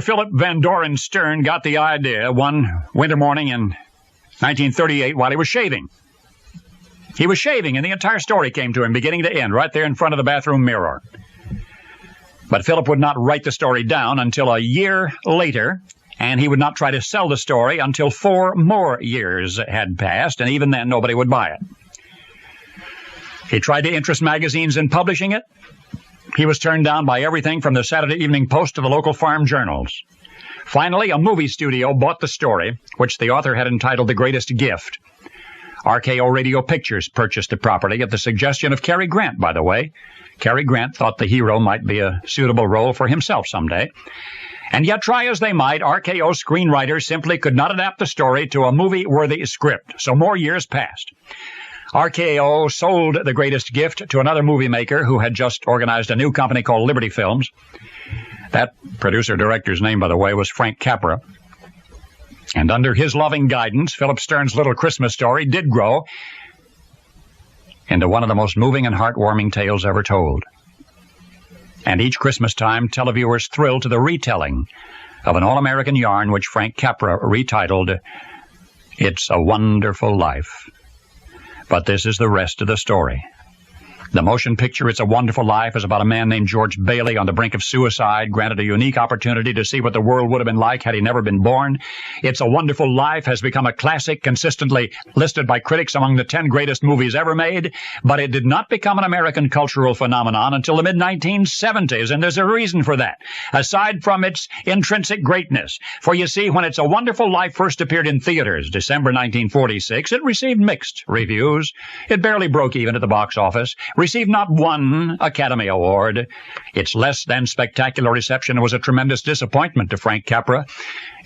Philip Van Doren Stern got the idea one winter morning in 1938 while he was shaving. He was shaving, and the entire story came to him, beginning to end, right there in front of the bathroom mirror. But Philip would not write the story down until a year later, and he would not try to sell the story until 4 more years had passed, and even then nobody would buy it. He tried to interest magazines in publishing it. He was turned down by everything from the Saturday Evening Post to the local farm journals. Finally, a movie studio bought the story, which the author had entitled The Greatest Gift. RKO Radio Pictures purchased the property at the suggestion of Cary Grant, by the way. Cary Grant thought the hero might be a suitable role for himself someday. And yet, try as they might, RKO screenwriters simply could not adapt the story to a movie-worthy script, so more years passed. RKO sold The Greatest Gift to another movie maker who had just organized a new company called Liberty Films. That producer-director's name, by the way, was Frank Capra. And under his loving guidance, Philip Stern's Little Christmas Story did grow into one of the most moving and heartwarming tales ever told. And each Christmas time, televiewers thrilled to the retelling of an all-American yarn which Frank Capra retitled, It's a Wonderful Life. But this is the rest of the story. The motion picture It's a Wonderful Life is about a man named George Bailey on the brink of suicide, granted a unique opportunity to see what the world would have been like had he never been born. It's a Wonderful Life has become a classic, consistently listed by critics among the 10 greatest movies ever made, but it did not become an American cultural phenomenon until the mid-1970s, and there's a reason for that, aside from its intrinsic greatness. For you see, when It's a Wonderful Life first appeared in theaters, December 1946, it received mixed reviews. It barely broke even at the box office, received not one Academy Award. Its less than spectacular reception was a tremendous disappointment to Frank Capra.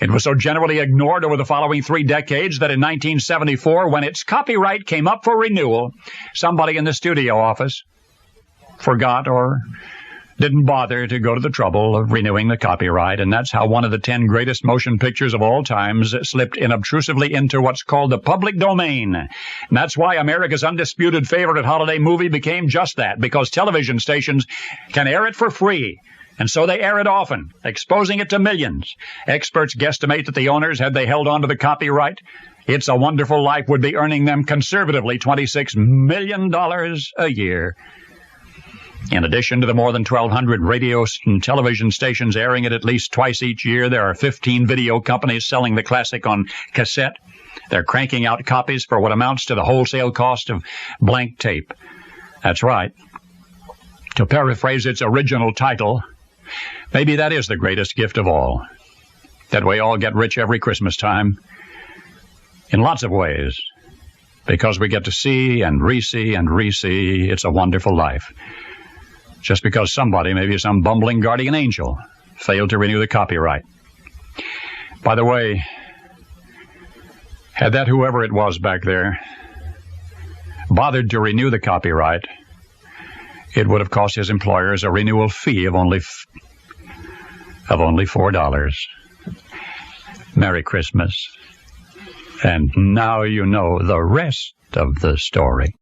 It was so generally ignored over the following 3 decades that in 1974, when its copyright came up for renewal, somebody in the studio office forgot or didn't bother to go to the trouble of renewing the copyright, and that's how one of the 10 greatest motion pictures of all times slipped inobtrusively into what's called the public domain. And that's why America's undisputed favorite holiday movie became just that, because television stations can air it for free. And so they air it often, exposing it to millions. Experts guesstimate that the owners, had they held on to the copyright, It's a Wonderful Life would be earning them conservatively $26 million a year. In addition to the more than 1,200 radio and television stations airing it at least twice each year, there are 15 video companies selling the classic on cassette. They're cranking out copies for what amounts to the wholesale cost of blank tape. That's right. To paraphrase its original title, maybe that is the greatest gift of all. That we all get rich every Christmas time. In lots of ways. Because we get to see and re-see and re-see It's a Wonderful Life. Just because somebody, maybe some bumbling guardian angel, failed to renew the copyright. By the way, had that whoever it was back there bothered to renew the copyright, it would have cost his employers a renewal fee of only $4. Merry Christmas. And now you know the rest of the story.